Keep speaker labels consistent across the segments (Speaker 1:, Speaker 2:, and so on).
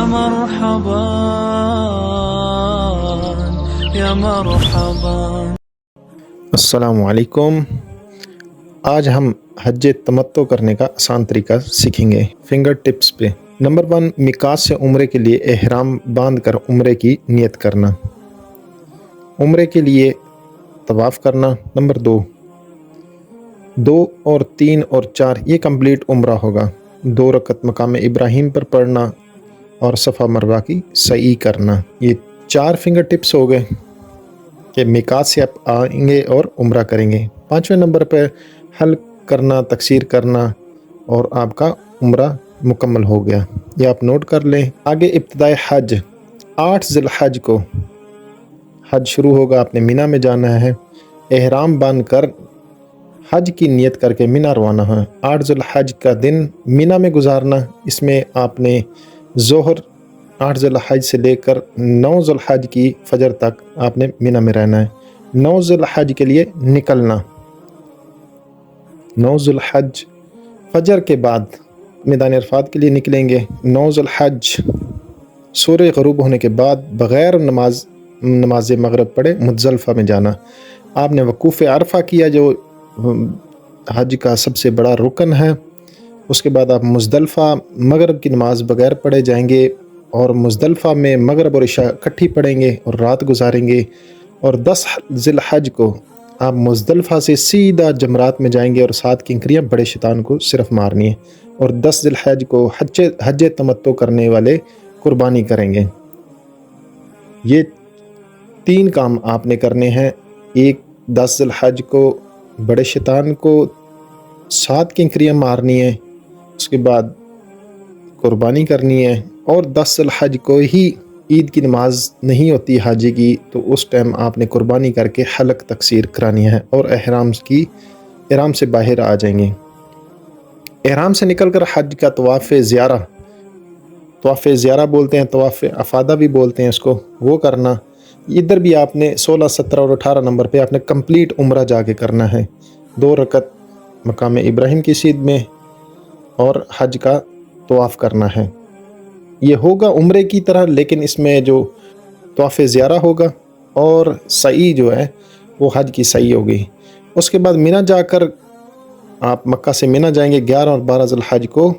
Speaker 1: مرحبا یا مرحبا۔
Speaker 2: السلام علیکم۔ آج ہم حج تمتع کرنے کا آسان طریقہ سیکھیں گے فنگر ٹپس پہ۔ نمبر 1، میقات سے عمرے کے لیے احرام باندھ کر عمرے کی نیت کرنا، عمرے کے لیے طواف کرنا۔ نمبر 2 اور 3 اور 4 یہ کمپلیٹ عمرہ ہوگا۔ 2 رکعت مقام ابراہیم پر پڑھنا اور صفا مروہ کی سعی کرنا۔ یہ 4 فنگر ٹپس ہو گئے کہ میقات سے آپ آئیں گے اور عمرہ کریں گے۔ 5ویں نمبر پہ حلق کرنا، تقصیر کرنا اور آپ کا عمرہ مکمل ہو گیا۔ یہ آپ نوٹ کر لیں۔ آگے ابتدائے حج، 8 ذی الحج کو حج شروع ہوگا۔ آپ نے مینا میں جانا ہے، احرام باندھ کر حج کی نیت کر کے مینا روانہ ہے۔ 8 ذی الحج کا دن مینا میں گزارنا۔ اس میں آپ نے ظہر 8 ذی الحج سے لے کر 9 ذی الحج کی فجر تک آپ نے مینا میں رہنا ہے۔ 9 ذی الحج کے لیے نکلنا، 9 ذی الحج فجر کے بعد میدان عرفات کے لیے نکلیں گے۔ 9 ذی الحج سورج غروب ہونے کے بعد بغیر نماز مغرب پڑھے مزدلفہ میں جانا۔ آپ نے وقوف عرفہ کیا جو حج کا سب سے بڑا رکن ہے۔ اس کے بعد آپ مزدلفہ مغرب کی نماز بغیر پڑھے جائیں گے اور مزدلفہ میں مغرب اور عشاء اکٹھی پڑھیں گے اور رات گزاریں گے۔ اور 10 ذی الحج کو آپ مزدلفہ سے سیدھا جمرات میں جائیں گے اور 7 کنکریاں بڑے شیطان کو صرف مارنی ہے۔ اور 10 ذی الحج کو حج تمتع کرنے والے قربانی کریں گے۔ یہ 3 کام آپ نے کرنے ہیں۔ ایک 10 ذی الحج کو بڑے شیطان کو 7 کنکریاں مارنی ہے، اس کے بعد قربانی کرنی ہے۔ اور 10 ذی الحج کو ہی عید کی نماز نہیں ہوتی حاجی کی، تو اس ٹائم آپ نے قربانی کر کے حلق تقصیر کرانی ہے اور احرام سے باہر آ جائیں گے۔ احرام سے نکل کر حج کا طواف زیارہ بولتے ہیں، طواف افادہ بھی بولتے ہیں اس کو، وہ کرنا۔ ادھر بھی آپ نے 16، 17 اور 18 نمبر پہ آپ نے کمپلیٹ عمرہ جا کے کرنا ہے۔ 2 رکعت مقام ابراہیم کی سیدھ میں اور حج کا طواف کرنا ہے۔ یہ ہوگا عمرے کی طرح، لیکن اس میں جو طواف زیارہ ہوگا اور سعی جو ہے وہ حج کی سعی ہوگی۔ اس کے بعد مینا جا کر آپ مکہ سے مینا جائیں گے 11 اور 12 ذی الحج کو۔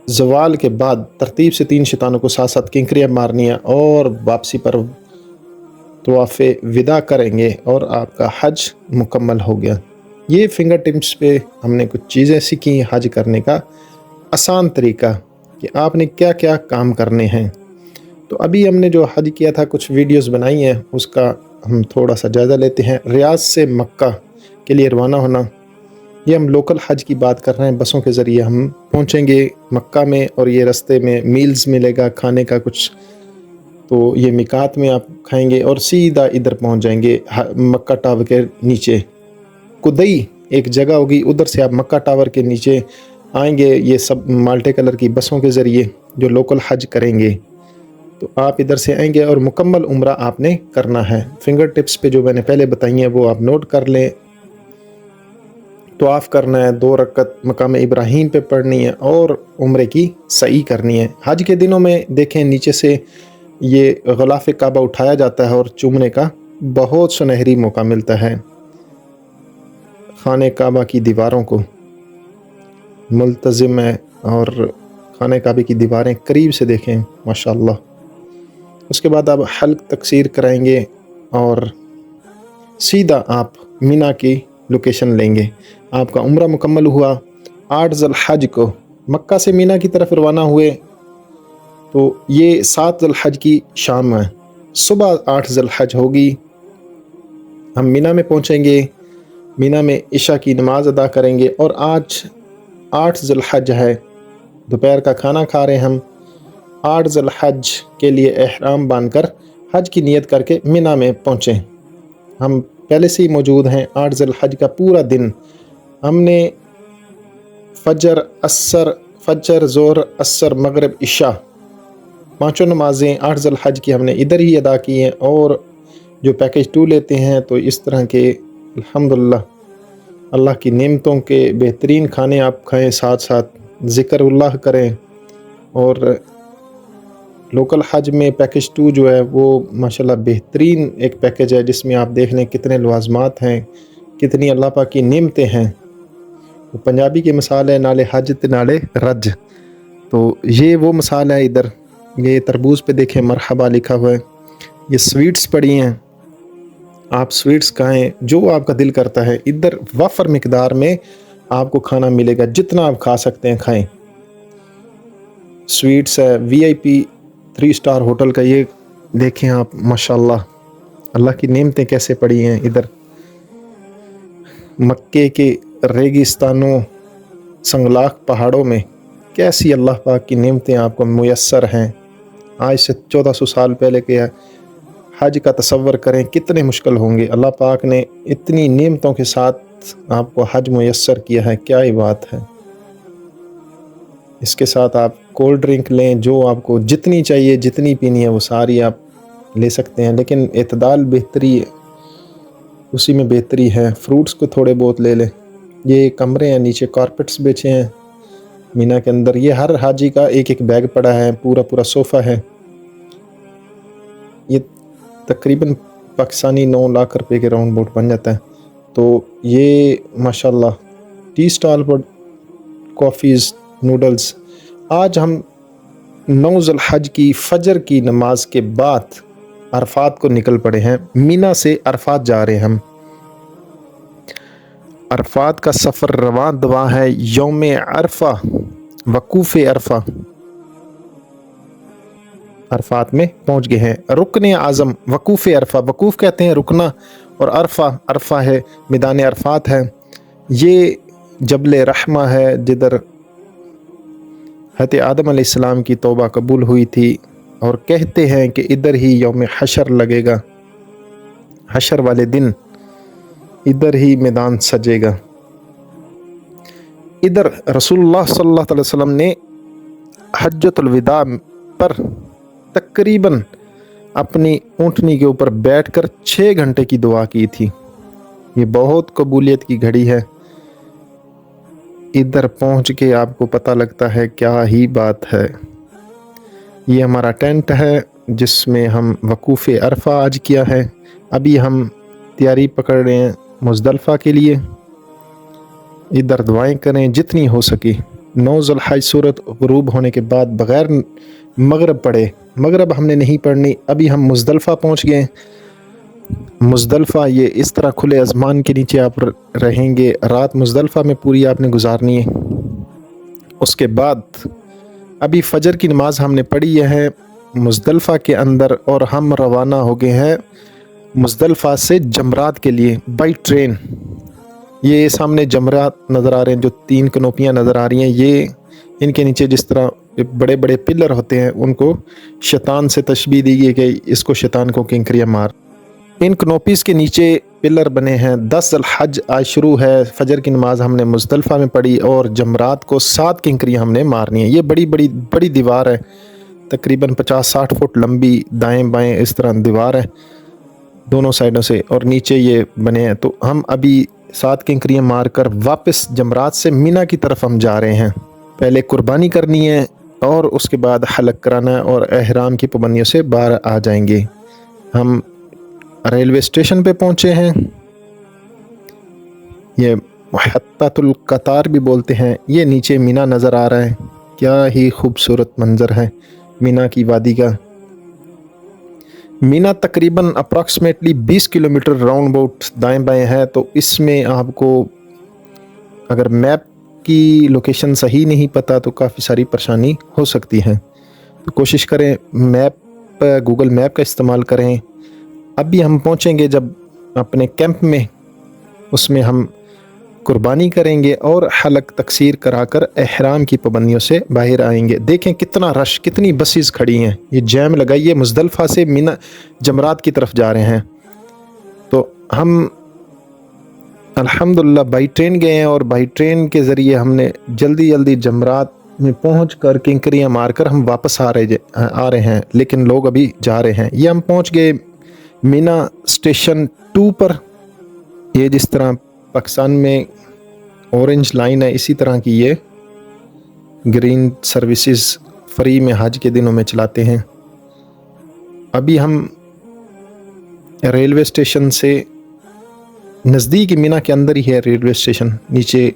Speaker 2: زوال کے بعد ترتیب سے 3 شیطانوں کو 7 کنکریاں مارنی ہے اور واپسی پر طواف وداع کریں گے اور آپ کا حج مکمل ہو گیا۔ یہ فنگر ٹپس پہ ہم نے کچھ چیزیں سیکھی حج کرنے کا آسان طریقہ کہ آپ نے کیا کیا کام کرنے ہیں۔ تو ابھی ہم نے جو حج کیا تھا کچھ ویڈیوز بنائی ہیں، اس کا ہم تھوڑا سا جائزہ لیتے ہیں۔ ریاض سے مکہ کے لیے روانہ ہونا، یہ ہم لوکل حج کی بات کر رہے ہیں۔ بسوں کے ذریعے ہم پہنچیں گے مکہ میں اور یہ رستے میں میلز ملے گا کھانے کا کچھ، تو یہ میقات میں آپ کھائیں گے اور سیدھا ادھر پہنچ جائیں گے مکہ ٹاور کے نیچے۔ کدئی ایک جگہ ہوگی، ادھر سے آپ مکہ ٹاور کے نیچے آئیں گے، یہ سب مالٹے کلر کی بسوں کے ذریعے جو لوکل حج کریں گے۔ تو آپ ادھر سے آئیں گے اور مکمل عمرہ آپ نے کرنا ہے۔ فنگر ٹپس پہ جو میں نے پہلے بتائی ہیں وہ آپ نوٹ کر لیں۔ طواف کرنا ہے، 2 رکعت مقام ابراہیم پہ پڑھنی ہے اور عمرے کی سعی کرنی ہے۔ حج کے دنوں میں دیکھیں نیچے سے یہ غلاف کعبہ اٹھایا جاتا ہے اور چومنے کا بہت سنہری موقع ملتا ہے۔ خانہ کعبہ کی دیواروں کو ملتزم ہے اور خانہ کعبہ کی دیواریں قریب سے دیکھیں ماشاءاللہ۔ اس کے بعد آپ حلق تقصیر کرائیں گے اور سیدھا آپ مینا کی لوکیشن لیں گے۔ آپ کا عمرہ مکمل ہوا۔ 8 ذی الحج کو مکہ سے مینا کی طرف روانہ ہوئے، تو یہ 7 ذی الحج کی شام ہے۔ صبح 8 ذی الحج ہوگی، ہم مینا میں پہنچیں گے، مینا میں عشاء کی نماز ادا کریں گے۔ اور آج 8 ذی الحج ہے، دوپہر کا کھانا کھا رہے ہیں ہم۔ 8 ذی الحج کے لیے احرام باندھ کر حج کی نیت کر کے مینا میں پہنچیں۔ ہم پہلے سے ہی موجود ہیں۔ 8 ذی الحج کا پورا دن ہم نے فجر ظہر عصر مغرب عشاء 5 نمازیں 8 ذی الحج کی ہم نے ادھر ہی ادا کی ہیں۔ اور جو پیکیج 2 لیتے ہیں تو اس طرح کے الحمدللہ اللہ کی نعمتوں کے بہترین کھانے آپ کھائیں، ساتھ ساتھ ذکر اللہ کریں اور लोकल हज में पैकेज 2 जो है वो माशाल्लाह बेहतरीन एक पैकेज है, जिसमें आप देख लें कितने लवाजमात हैं, कितनी अल्लाह पाक की नेमतें हैं। तो पंजाबी की मिसाल है नाले हज ते नाले रज। तो ये वो मिसाल है। इधर ये तरबूज पे देखें मरहबा लिखा हुआ है। ये स्वीट्स पड़ी हैं, आप स्वीट्स खाएं जो आपका दिल करता है। इधर वफ़र मिकदार में आपको खाना मिलेगा, जितना आप खा सकते हैं खाएं। स्वीट्स है, VIP 3 स्टार होटल का। ये देखें आप, माशाल्लाह अल्लाह की नेमतें कैसे पड़ी हैं। इधर मक्के के रेगिस्तानों, संगलाख पहाड़ों में कैसी अल्लाह पाक की नेमतें आपको मुयस्सर हैं। आज से 1400 साल पहले के हज का तसव्वुर करें कितने मुश्किल होंगे। अल्लाह पाक ने इतनी नेमतों के साथ आपको हज मुयस्सर किया है, क्या ही बात है। इसके साथ आप कोल्ड ड्रिंक लें, जो आपको जितनी चाहिए, जितनी पीनी है वो सारी आप ले सकते हैं, लेकिन एतदाल बेहतरी, उसी में बेहतरी है। फ्रूट्स को थोड़े बहुत ले लें। ये कमरे हैं, नीचे कारपेट्स बिछे हैं मीना के अंदर। ये हर हाजी का एक एक बैग पड़ा है, पूरा पूरा सोफ़ा है। ये तकरीबन पाकिस्तानी 9 लाख रुपए के राउंड बोट बन जाता है। तो ये माशाल्लाह टी स्टॉल पर कॉफ़ीज़, नूडल्स। आज हम 9 ज़ुल्हज की फ़जर की नमाज के बाद अरफात को निकल पड़े हैं। मीना से अरफात जा रहे हैं हम। अरफात का सफ़र रवां दवा है। यौम अरफा, वकूफ़ अरफा, अरफात में पहुंच गए हैं। रुकन आज़म, वकूफ़ अरफा, वकूफ़ कहते हैं रुकना, और अरफा, अरफा है मैदान अरफात है। ये जबल रहमा है, जिधर हज़रत आदम अलैहिस्सलाम की तौबा कबूल हुई थी, और कहते हैं कि इधर ही यौम हशर लगेगा। हशर वाले दिन इधर ही मैदान सजेगा। इधर रसूलुल्लाह सल्लल्लाहु अलैहि वसल्लम ने हज्जतुल विदा पर तकरीबन अपनी ऊँटनी के ऊपर बैठकर 6 घंटे की दुआ की थी। ये बहुत कबूलियत की घड़ी है। इधर पहुंच के आपको पता लगता है क्या ही बात है। ये हमारा टेंट है, जिसमें हम वकूफ़ अरफा आज किया है। अभी हम तैयारी पकड़ रहे हैं मुज़दलिफ़ा के लिए। इधर दुआएं करें जितनी हो सके। 9 ज़ुल्हज सूरत ग़ुरूब होने के बाद बग़ैर मगरिब पढ़े, मगरिब हमने नहीं पढ़नी। अभी हम मुज़दलिफ़ा पहुंच गए। मुज़दलिफ़ा ये इस तरह खुले आसमान के नीचे आप रहेंगे। रात मुज़दलिफ़ा में पूरी आपने गुजारनी है। उसके बाद अभी फ़जर की नमाज़ हमने पढ़ी है मुज़दलिफ़ा के अंदर, और हम रवाना हो गए हैं मुज़दलिफ़ा से जमरात के लिए बाई ट्रेन। ये सामने जमरात नज़र आ रहे हैं, जो 3 कनोपियाँ नज़र आ रही हैं। ये इनके नीचे जिस तरह बड़े बड़े पिलर होते हैं, उनको शैतान से तशबीह दी गई कि इसको शैतान को किंकरियाँ मार। इन कनोपीज़ के नीचे पिलर बने हैं। 10 ज़ुल्हज आज शुरू है। फ़जर की नमाज़ हमने मुज़दलिफ़ा में पढ़ी, और जमरात को 7 किंकरियाँ हमने मारनी है। ये बड़ी बड़ी बड़ी दीवार है, तकरीबन 50-60 फुट लंबी, दाएं बाएं इस तरह दीवार है दोनों साइडों से, और नीचे ये बने हैं। तो हम अभी 7 किंकरियाँ मारकर वापस जमरात से मीना की तरफ हम जा रहे हैं। पहले कुर्बानी करनी है, और उसके बाद हलक कराना है, और एहराम की पाबंदियों से बाहर आ जाएंगे। हम रेलवे स्टेशन पे पहुँचे हैं। ये मुहत्ततुल क़तार भी बोलते हैं। ये नीचे मीना नज़र आ रहा है, क्या ही खूबसूरत मंज़र है मीना की वादी का। मीना तकरीबन अप्रॉक्सीमेटली 20 किलोमीटर राउंड अबाउट दाएँ बाएँ है। तो इसमें आपको अगर मैप की लोकेशन सही नहीं पता तो काफ़ी सारी परेशानी हो सकती है। तो कोशिश करें मैप, गूगल मैप का इस्तेमाल करें। अभी हम पहुंचेंगे जब अपने कैंप में, उसमें हम कुर्बानी करेंगे और हलक तकसीर कराकर एहराम की पाबंदियों से बाहर आएंगे। देखें कितना रश, कितनी बसेस खड़ी हैं। ये जैम लगाइए। मुज़दलिफ़ा से मीना जमरात की तरफ जा रहे हैं। तो हम अल्हम्दुलिल्लाह बाई ट्रेन गए हैं, और बाई ट्रेन के ज़रिए हमने जल्दी जल्दी जमरात में पहुँच कर किंकरियाँ मारकर हम वापस आ रहे हैं। लेकिन लोग अभी जा रहे हैं। ये हम पहुँच गए मीना स्टेशन 2 पर। ये जिस तरह पाकिस्तान में ऑरेंज लाइन है, इसी तरह की ये ग्रीन सर्विसेज फ्री में हज के दिनों में चलाते हैं। अभी हम रेलवे स्टेशन से नज़दीक मीना के अंदर ही है रेलवे स्टेशन। नीचे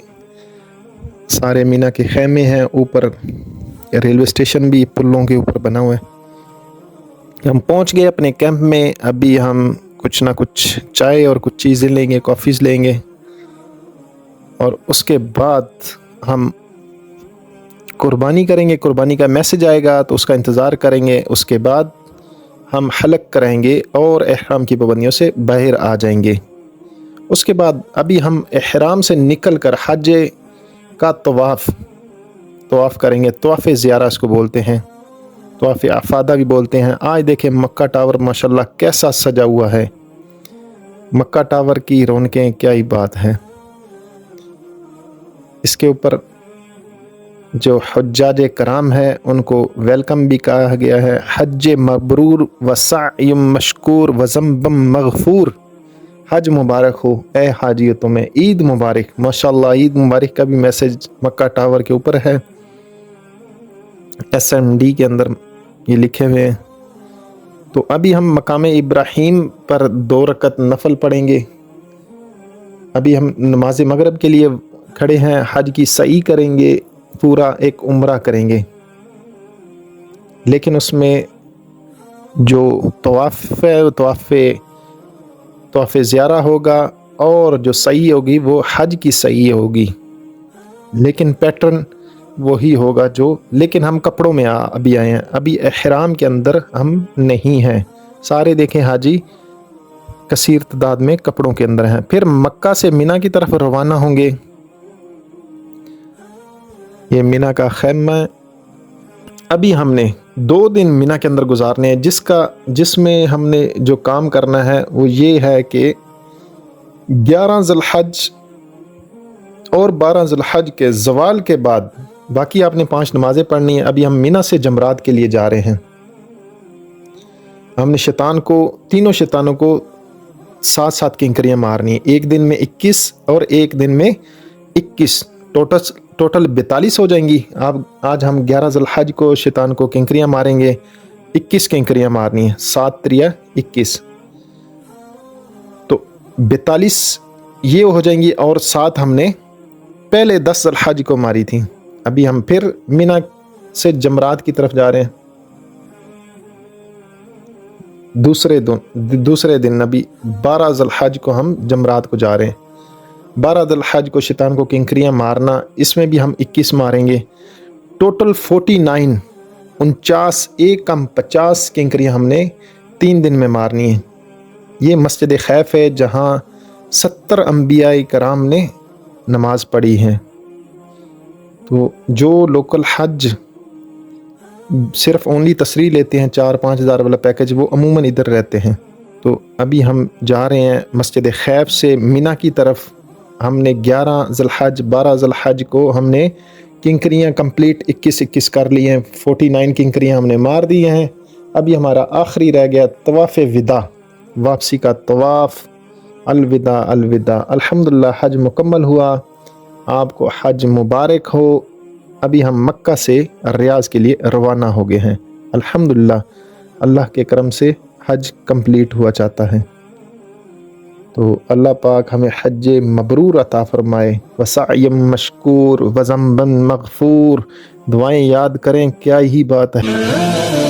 Speaker 2: सारे मीना के खैमे हैं, ऊपर रेलवे स्टेशन भी पुलों के ऊपर बना हुआ है। हम पहुंच गए अपने कैंप में। अभी हम कुछ ना कुछ चाय और कुछ चीज़ें लेंगे, कॉफ़ीज़ लेंगे, और उसके बाद हम कुर्बानी करेंगे। कुर्बानी का मैसेज आएगा तो उसका इंतज़ार करेंगे। उसके बाद हम हलक कराएंगे और एहराम की पाबंदियों से बाहर आ जाएंगे। उसके बाद अभी हम एहराम से निकल कर हज का तवाफ़ करेंगे। तवाफ़ ज़ियारा इसको बोलते हैं, तवाफ़ अफ़ादा भी बोलते हैं। आज देखें मक्का टावर माशाल्लाह कैसा सजा हुआ है। मक्का टावर की रौनकें क्या ही बात है। इसके ऊपर जो हुज्जाज कराम है उनको वेलकम भी कहा गया है। हज मबरूर व सअय मशकूर व ज़ंबम मग़फ़ूर। हज मुबारक हो ए हाजियों, तुम्हें ईद मुबारक। माशाल्लाह ईद मुबारक का भी मैसेज मक्का टावर के ऊपर है, SMD के अंदर ये लिखे हुए हैं। तो अभी हम मकाम इब्राहीम पर 2 रकत नफल पढ़ेंगे। अभी हम नमाज मगरिब के लिए खड़े हैं। हज की सई करेंगे, पूरा एक उम्रा करेंगे, लेकिन उसमें जो तवाफ़ है वो तवाफ़ ज़ियारा होगा, और जो सई होगी वो हज की सई होगी, लेकिन पैटर्न वही होगा जो। लेकिन हम कपड़ों में अभी आए हैं, अभी एहराम के अंदर हम नहीं हैं। सारे देखें हाजी कसीर तादाद में कपड़ों के अंदर हैं। फिर मक्का से मीना की तरफ रवाना होंगे। ये मीना का खैमा है। अभी हमने 2 दिन मीना के अंदर गुजारने हैं, जिसमें हमने जो काम करना है वो ये है कि 11 ज़ुल्हज और 12 ज़ुल्हज के ज़वाल के बाद बाकी आपने 5 नमाज़ें पढ़नी है। अभी हम मीना से जमरात के लिए जा रहे हैं। हमने तीनों शैतानों को 7-7 किंकरियाँ मारनी है। एक दिन में 21 और एक दिन में 21, टोटल 42 हो जाएंगी। आज हम 11 ज़ुल्हज को शैतान को किंकरियाँ मारेंगे। 21 किंकरियाँ मारनी है, 7 त्रिया 21, तो 42 ये हो जाएंगी। और 7 हमने पहले 10 ज़ुल्हज को मारी थी। अभी हम फिर मीना से जमरात की तरफ जा रहे हैं। दूसरे दिन अभी 12 ज़ुल्हज को हम जमरात को जा रहे हैं। 12 ज़ुल्हज को शैतान को किंकरियाँ मारना, इसमें भी हम 21 मारेंगे। टोटल 49, 49 एक कम 50 किंकरियाँ हमने 3 दिन में मारनी है। ये मस्जिद खैफ है जहाँ 70 अंबिया कराम ने नमाज पढ़ी है। तो जो लोकल हज सिर्फ ओनली तसरी लेते हैं 4-5 हज़ार वाला पैकेज, वो अमूमन इधर रहते हैं। तो अभी हम जा रहे हैं मस्जिद खैफ से मीना की तरफ। हमने 11 ज़ुल्हज 12 ज़ुल्हज को हमने किंकरियाँ कंप्लीट 21 कर ली हैं। 49 किंकरियाँ हमने मार दी हैं। अभी हमारा आखिरी रह गया तवाफ़ विदा, वापसी का तवाफ़। अलविदा अलविदा। अल्हम्दुलिल्लाह हज मुकम्मल हुआ। आपको हज मुबारक हो। अभी हम मक्का से रियाज़ के लिए रवाना हो गए हैं। अल्हम्दुलिल्लाह अल्लाह के करम से हज कंप्लीट हुआ चाहता है। तो अल्लाह पाक हमें हज मबरूर अता फ़रमाए। व सअयम मशकूर व ज़ंबन मग़फ़ूर। दुआएं याद करें, क्या ही बात है।